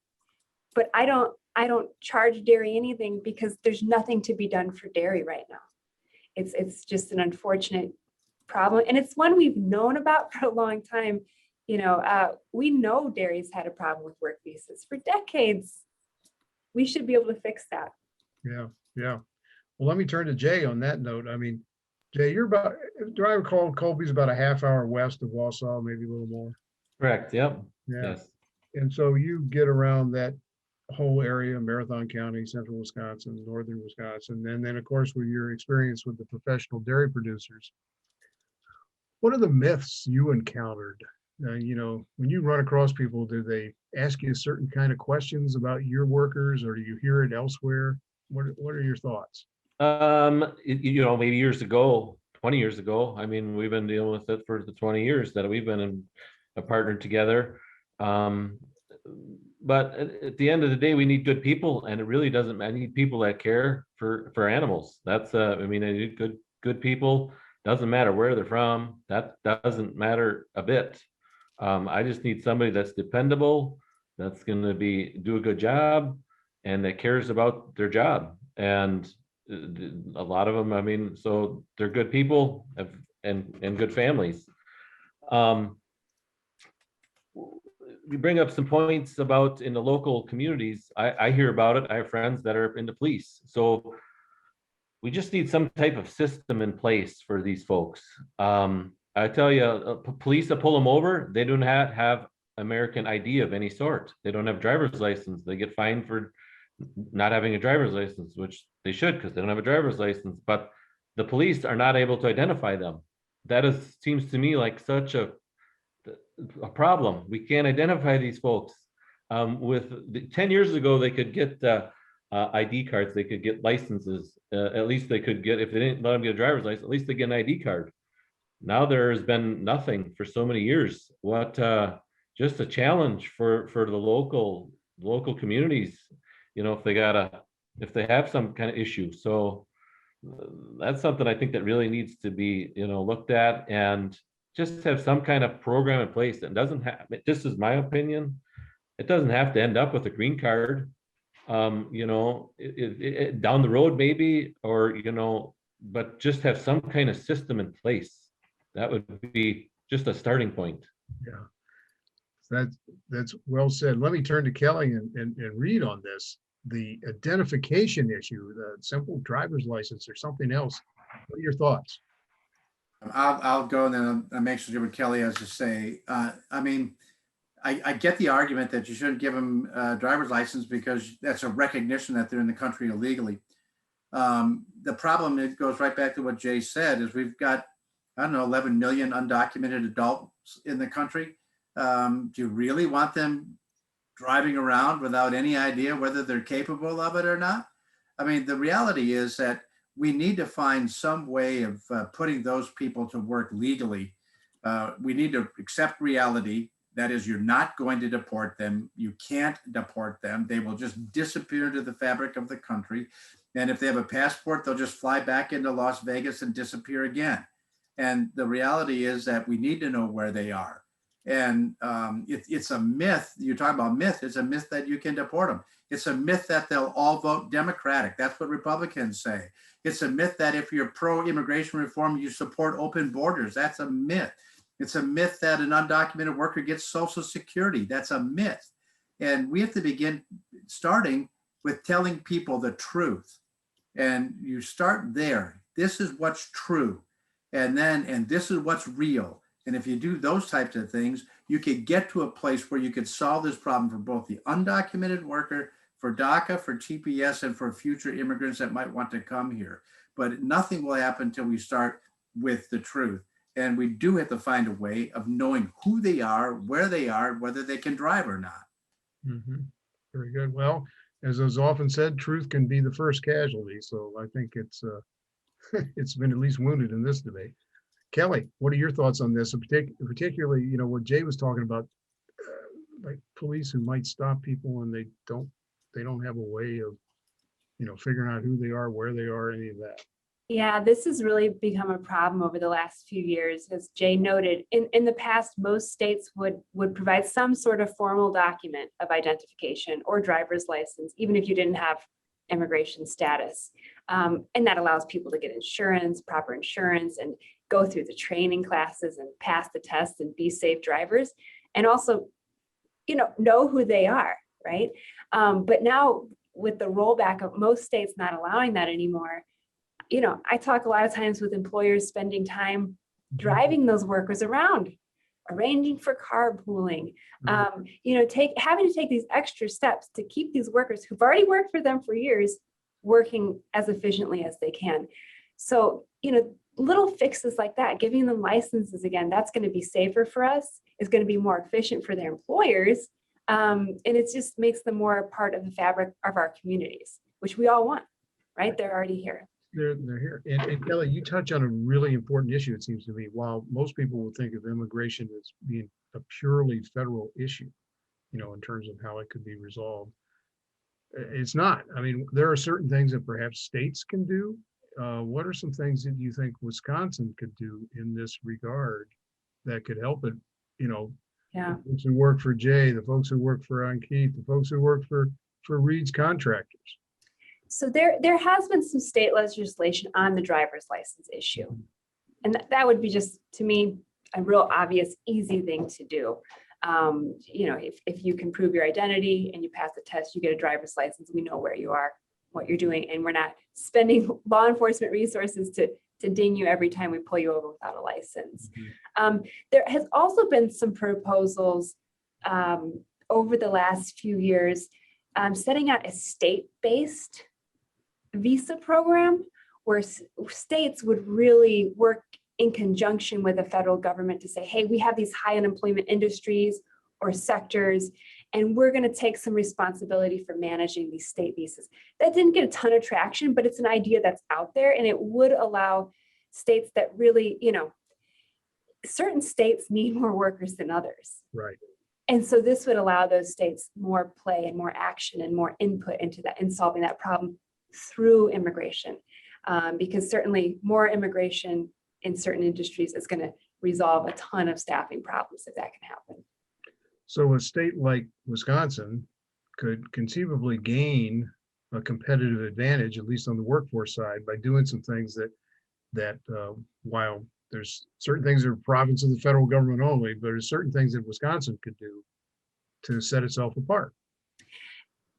but I don't charge dairy anything because there's nothing to be done for dairy right now. It's just an unfortunate problem. And it's one we've known about for a long time. We know dairy's had a problem with work visas for decades. We should be able to fix that. Yeah. Well, let me turn to Jay on that note. I mean, Jay, do I recall Colby's about a half hour west of Wausau, maybe a little more? Correct. Yep. Yeah. Yes. And so you get around that whole area, Marathon County, central Wisconsin, northern Wisconsin, and then of course with your experience with the professional dairy producers, what are the myths you encountered? When you run across people, do they ask you certain kind of questions about your workers, or do you hear it elsewhere? What are your thoughts? Maybe years ago, 20 years ago, I mean, we've been dealing with it for the 20 years that we've been a partner together. But at the end of the day, we need good people, and it really doesn't. I need people that care for animals. That's I need good people. Doesn't matter where they're from. That doesn't matter a bit. I just need somebody that's dependable, that's going to do a good job, and that cares about their job. And a lot of them, so they're good people and good families. you bring up some points about in the local communities. I hear about it. I have friends that are in the police. So we just need some type of system in place for these folks. I tell you, police that pull them over, they do not have American ID of any sort. They don't have driver's license. They get fined for not having a driver's license, which they should because they don't have a driver's license. But the police are not able to identify them. That is, seems to me like such a problem. We can't identify these folks. 10 years ago, they could get ID cards, they could get licenses. At least they could get, if they didn't let them get a driver's license, at least they get an ID card. Now there has been nothing for so many years. What just a challenge for the local communities, you know, if they have some kind of issue. So that's something I think that really needs to be, you know, looked at, and just have some kind of program in place that doesn't have, this is my opinion, it doesn't have to end up with a green card. You know, down the road maybe, or, you know, but just have some kind of system in place. That would be just a starting point. Yeah, that's well said. Let me turn to Kelly and Reid on this. The identification issue, the simple driver's license or something else. What are your thoughts? I'll go and then I'll make sure what Kelly has to say. I mean, I get the argument that you shouldn't give them a driver's license because that's a recognition that they're in the country illegally. The problem, it goes right back to what Jay said, is we've got, I don't know, 11 million undocumented adults in the country. Do you really want them driving around without any idea whether they're capable of it or not? I mean, the reality is that we need to find some way of putting those people to work legally. We need to accept reality. That is, you're not going to deport them. You can't deport them. They will just disappear into the fabric of the country. And if they have a passport, they'll just fly back into Las Vegas and disappear again. And the reality is that we need to know where they are. And it's a myth. You're talking about myth. It's a myth that you can deport them. It's a myth that they'll all vote Democratic. That's what Republicans say. It's a myth that if you're pro-immigration reform, you support open borders. That's a myth. It's a myth that an undocumented worker gets Social Security. That's a myth. And we have to begin starting with telling people the truth. And you start there. This is what's true. And this is what's real. And if you do those types of things, you could get to a place where you could solve this problem for both the undocumented worker, for DACA, for TPS, and for future immigrants that might want to come here. But nothing will happen until we start with the truth. And we do have to find a way of knowing who they are, where they are, whether they can drive or not. Mm-hmm. Very good. Well, as is often said, truth can be the first casualty. So I think it's it's been at least wounded in this debate. Kelly, what are your thoughts on this? Particularly, you know, what Jay was talking about, like police who might stop people and they don't have a way of, you know, figuring out who they are, where they are, any of that. Yeah, this has really become a problem over the last few years. As Jay noted, in the past, most states would provide some sort of formal document of identification or driver's license, even if you didn't have immigration status. And that allows people to get insurance, proper insurance, and go through the training classes and pass the tests and be safe drivers. And also, you know who they are, right? But now with the rollback of most states not allowing that anymore, you know, I talk a lot of times with employers spending time driving those workers around, arranging for carpooling, you know, having to take these extra steps to keep these workers who've already worked for them for years working as efficiently as they can. So, you know, little fixes like that, giving them licenses again, that's going to be safer for us. It's going to be more efficient for their employers. And it just makes them more a part of the fabric of our communities, which we all want, right? They're already here. They're here. And Kelly, you touch on a really important issue, it seems to me. While most people will think of immigration as being a purely federal issue, you know, in terms of how it could be resolved, it's not. I mean, there are certain things that perhaps states can do. What are some things that you think Wisconsin could do in this regard that could help it? You know, yeah, the folks who work for Jay, the folks who work for Ankit, the folks who work for Reid's contractors. So there has been some state legislation on the driver's license issue. And that would be just, to me, a real obvious, easy thing to do. You know, if you can prove your identity and you pass the test, you get a driver's license. We know where you are, what you're doing, and we're not spending law enforcement resources to ding you every time we pull you over without a license. There has also been some proposals over the last few years setting out a state-based visa program where states would really work in conjunction with the federal government to say, hey, we have these high unemployment industries or sectors, and we're going to take some responsibility for managing these state visas. That didn't get a ton of traction, but it's an idea that's out there, and it would allow states that really, you know, certain states need more workers than others. Right. And so this would allow those states more play and more action and more input into that, in solving that problem through immigration. Because certainly more immigration in certain industries is going to resolve a ton of staffing problems if that can happen. So a state like Wisconsin could conceivably gain a competitive advantage, at least on the workforce side, by doing some things that while there's certain things that are province of the federal government only, but there's certain things that Wisconsin could do to set itself apart.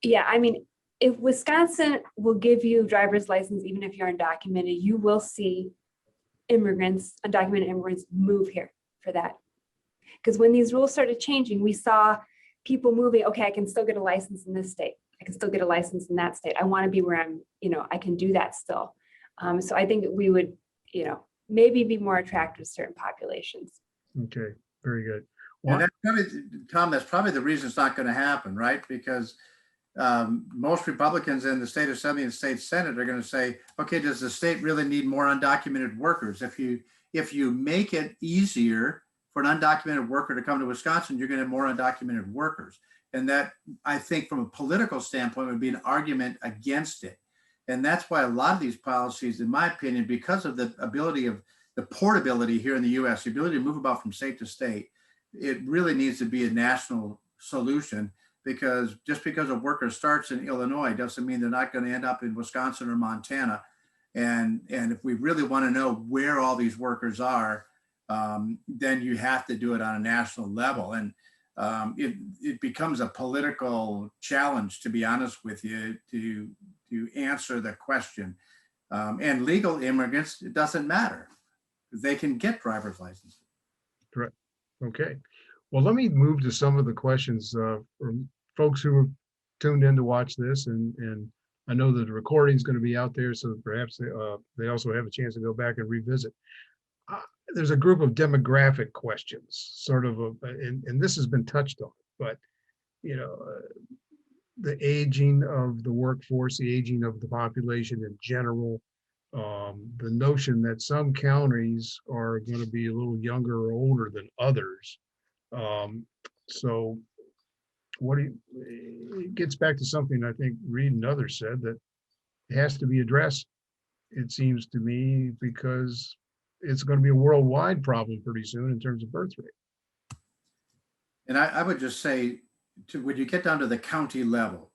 Yeah, I mean, if Wisconsin will give you a driver's license, even if you're undocumented, you will see immigrants, undocumented immigrants, move here for that. Because when these rules started changing, we saw people moving, okay, I can still get a license in this state. I can still get a license in that state. I want to be where I'm, you know, I can do that still. So I think that we would, you know, maybe be more attractive to certain populations. Okay, very good. And Well, that's probably, Tom, that's probably the reason it's not going to happen, right? Because most Republicans in the state assembly and state senate are going to say, okay, does the state really need more undocumented workers? If you make it easier for an undocumented worker to come to Wisconsin, you're going to have more undocumented workers. And that, I think, from a political standpoint, would be an argument against it. And that's why a lot of these policies, in my opinion, because of the ability of the portability here in the US, the ability to move about from state to state, it really needs to be a national solution, because just because a worker starts in Illinois doesn't mean they're not going to end up in Wisconsin or Montana. And if we really want to know where all these workers are, then you have to do it on a national level. And it becomes a political challenge, to be honest with you, to answer the question. And legal immigrants, it doesn't matter. They can get driver's licenses. correct. Okay. Well, let me move to some of the questions from folks who have tuned in to watch this, and I know that the recording is going to be out there, so perhaps they also have a chance to go back and revisit. There's a group of demographic questions, sort of, and this has been touched on, but you know, the aging of the workforce, the aging of the population in general, the notion that some counties are going to be a little younger or older than others. So it gets back to something I think Reid and others said, that it has to be addressed, it seems to me, because it's going to be a worldwide problem pretty soon in terms of birth rate. And I would just say, when you get down to the county level,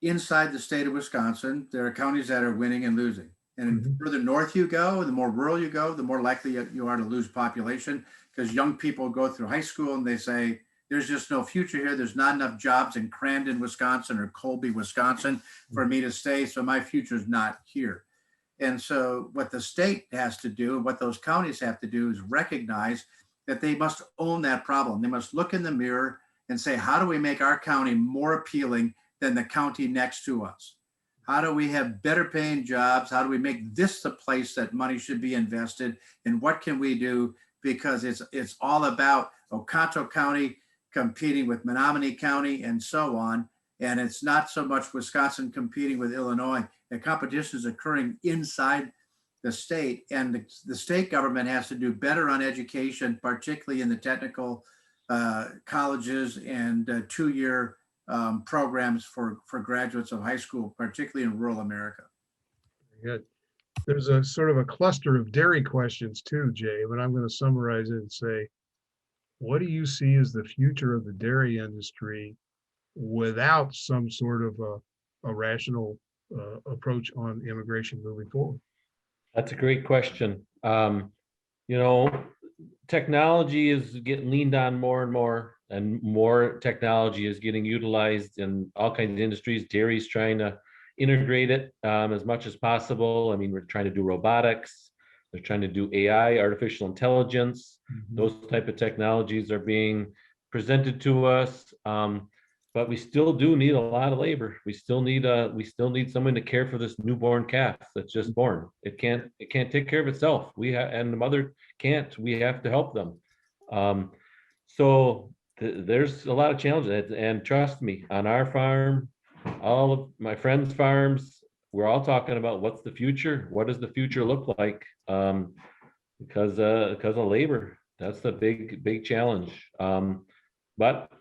inside the state of Wisconsin, there are counties that are winning and losing. And the further north you go, the more rural you go, the more likely you are to lose population, because young people go through high school and they say, there's just no future here. There's not enough jobs in Crandon, Wisconsin, or Colby, Wisconsin for me to stay. So my future is not here. And so what the state has to do, and what those counties have to do, is recognize that they must own that problem. They must look in the mirror and say, how do we make our county more appealing than the county next to us? How do we have better paying jobs? How do we make this the place that money should be invested? And what can we do? Because it's all about Oconto County competing with Menominee County and so on. And it's not so much Wisconsin competing with Illinois. The competition is occurring inside the state, and the state government has to do better on education, particularly in the technical colleges and 2-year programs for graduates of high school, particularly in rural America. Good. There's a sort of a cluster of dairy questions too, Jay, but I'm going to summarize it and say, what do you see as the future of the dairy industry without some sort of a rational approach on immigration moving forward? That's a great question. You know, technology is getting leaned on more and more technology is getting utilized in all kinds of industries. Dairy's trying to integrate it as much as possible. I mean, we're trying to do robotics. They're trying to do AI, artificial intelligence. Those type of technologies are being presented to us. But we still do need a lot of labor. We still need someone to care for this newborn calf that's just born. It can't take care of itself. And the mother can't. We have to help them. So there's a lot of challenges. And trust me, on our farm, all of my friends' farms, we're all talking about what's the future. What does the future look like? Because of labor. That's the big challenge. But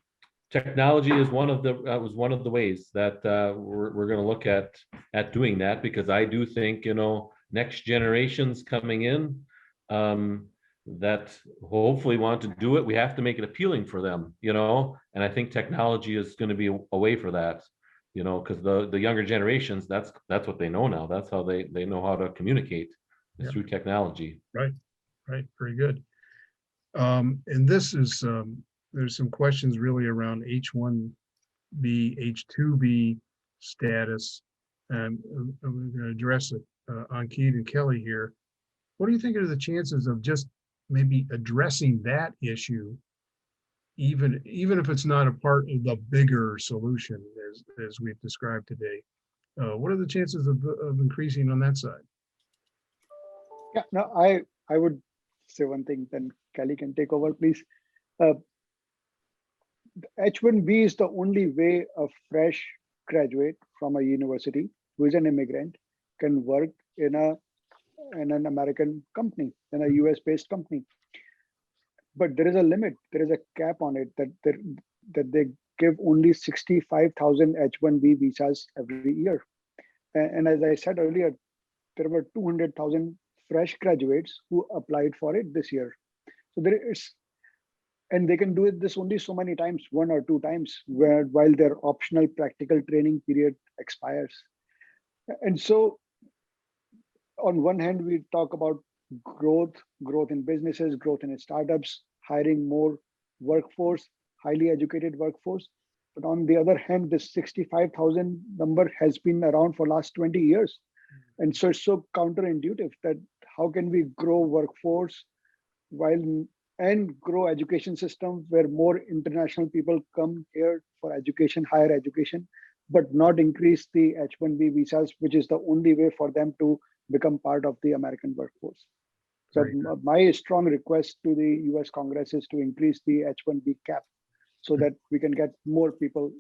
technology is one of the ways that we're going to look at doing that, because I do think, next generations coming in that hopefully want to do it. We have to make it appealing for them, and I think technology is going to be a way for that, because the younger generations, that's what they know now. That's how they know how to communicate, is through technology. Right. Very good. And this is, there's some questions really around H1B, H2B status. And I'm going to address it, Ankit and Kelly here. What do you think are the chances of just maybe addressing that issue, even if it's not a part of the bigger solution as we've described today? What are the chances of increasing on that side? Yeah, no, I would say one thing, then Kelly can take over, please. H1B is the only way a fresh graduate from a university who is an immigrant can work in an American company, in a US-based company. But there is a limit. There is a cap on it that they give only 65,000 H1B visas every year. And as I said earlier, there were 200,000 fresh graduates who applied for it this year. So there is, and they can do it this only so many times, 1 or 2 times, while their optional practical training period expires. And so on one hand, we talk about growth in businesses, growth in startups, hiring more workforce, highly educated workforce. But on the other hand, this 65,000 number has been around for last 20 years. And so it's so counterintuitive that how can we grow workforce and grow education system where more international people come here for education, higher education, but not increase the H1B visas, which is the only way for them to become part of the American workforce. So my strong request to the US Congress is to increase the H1B cap so that we can get more people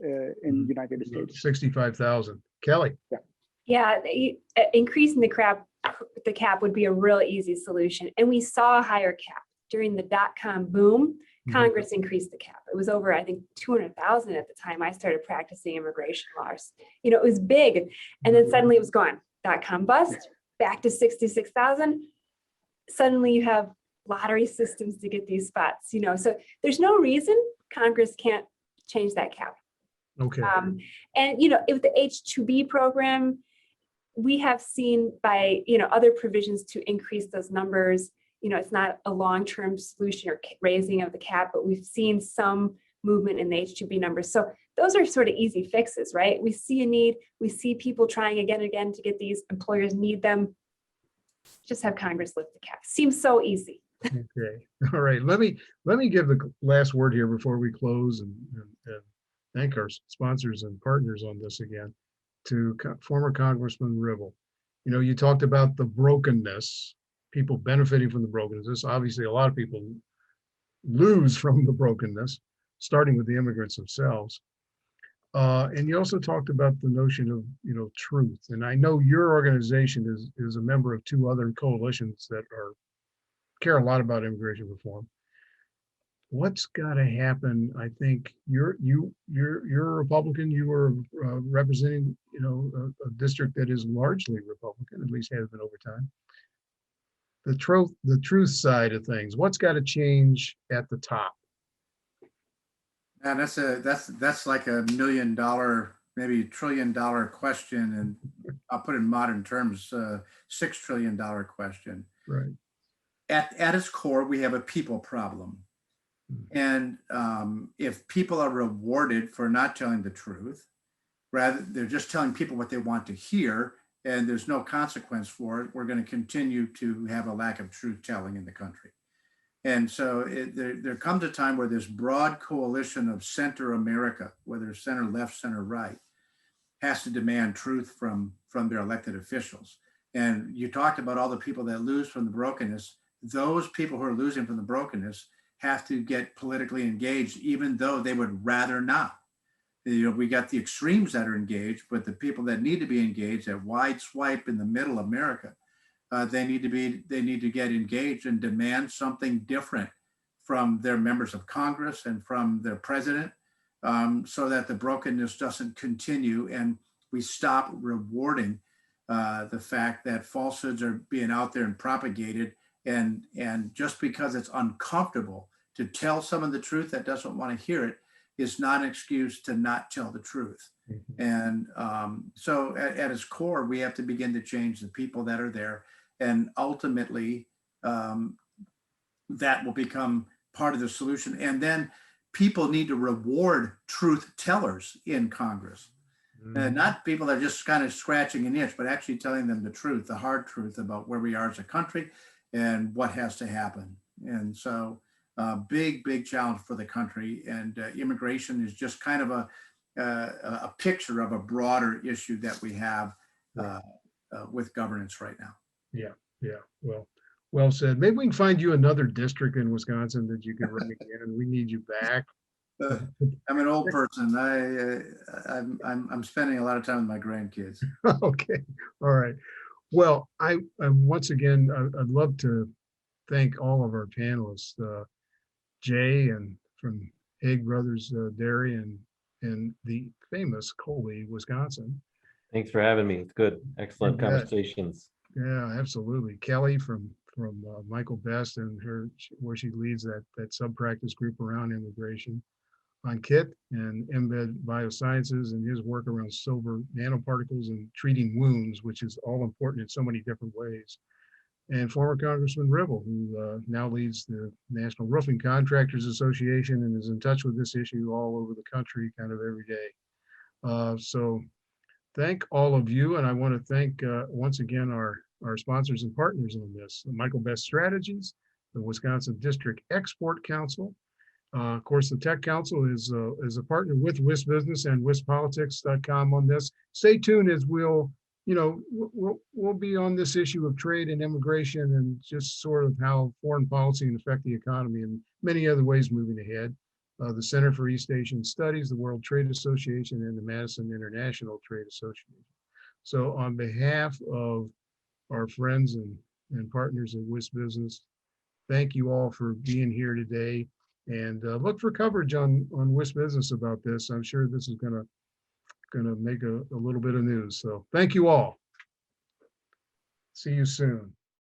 in United States. 65,000. Kelly. Yeah, increasing the cap would be a real easy solution. And we saw a higher cap during the .com boom. Congress increased the cap. It was over, I think, 200,000 at the time I started practicing immigration laws. It was big. And then suddenly it was gone. .com bust, back to 66,000. Suddenly you have lottery systems to get these spots, so there's no reason Congress can't change that cap. Okay. And, with the H2B program, we have seen by, other provisions to increase those numbers. It's not a long-term solution or raising of the cap, but we've seen some movement in the H2B numbers. So those are sort of easy fixes, right? We see a need, we see people trying again and again to get these, employers need them. Just have Congress lift the cap. Seems so easy. Okay. All right. Let me give the last word here before we close and thank our sponsors and partners on this again, to former Congressman Ribble. You talked about the brokenness, people benefiting from the brokenness. Obviously, a lot of people lose from the brokenness, starting with the immigrants themselves. And you also talked about the notion of, truth. And I know your organization is a member of 2 other coalitions that care a lot about immigration reform. What's got to happen? I think you're a Republican. You are representing, a district that is largely Republican, at least has been over time. The truth side of things. What's got to change at the top? And that's like $1 million, maybe $1 trillion question, and I'll put it in modern terms, $6 trillion question. Right. at its core, we have a people problem. And if people are rewarded for not telling the truth, rather they're just telling people what they want to hear, and there's no consequence for it, we're going to continue to have a lack of truth telling in the country. And so there comes a time where this broad coalition of center America, whether center left, center right, has to demand truth from their elected officials. And you talked about all the people that lose from the brokenness. Those people who are losing from the brokenness have to get politically engaged, even though they would rather not. You know, we got the extremes that are engaged, but the people that need to be engaged, that wide swipe in the middle America, they need to get engaged and demand something different from their members of Congress and from their president, so that the brokenness doesn't continue and we stop rewarding the fact that falsehoods are being out there and propagated. And just because it's uncomfortable to tell someone the truth that doesn't want to hear it is not an excuse to not tell the truth. Mm-hmm. And so at its core, we have to begin to change the people that are there. And ultimately, that will become part of the solution. And then people need to reward truth tellers in Congress. Mm-hmm. Not people that are just kind of scratching an itch, but actually telling them the truth, the hard truth about where we are as a country and what has to happen. And so big challenge for the country. And immigration is just kind of a picture of a broader issue that we have with governance right now. Yeah. Well said. Maybe we can find you another district in Wisconsin that you can run again. We need you back. I'm an old person. I'm spending a lot of time with my grandkids. Okay. All right. Well, I once again, I'd love to thank all of our panelists, Jay and from Heeg Brothers Dairy and the famous Colby, Wisconsin. Thanks for having me. It's good. Excellent conversations. Yeah, absolutely. Kelly from Michael Best and where she leads that sub-practice group around immigration. Ankit and Imbed Biosciences and his work around silver nanoparticles and treating wounds, which is all important in so many different ways. And former Congressman Ribble, who now leads the National Roofing Contractors Association and is in touch with this issue all over the country kind of every day. So thank all of you. And I want to thank once again our sponsors and partners on this, Michael Best Strategies, the Wisconsin District Export Council. Of course, the Tech Council is a partner with WisBusiness and WisPolitics.com on this. Stay tuned as we'll be on this issue of trade and immigration and just sort of how foreign policy can affect the economy and many other ways moving ahead. The Center for East Asian Studies, the World Trade Association, and the Madison International Trade Association. So on behalf of our friends and partners at WisBusiness, thank you all for being here today. And look for coverage on WisBusiness about this. I'm sure this is gonna make a little bit of news. So thank you all. See you soon.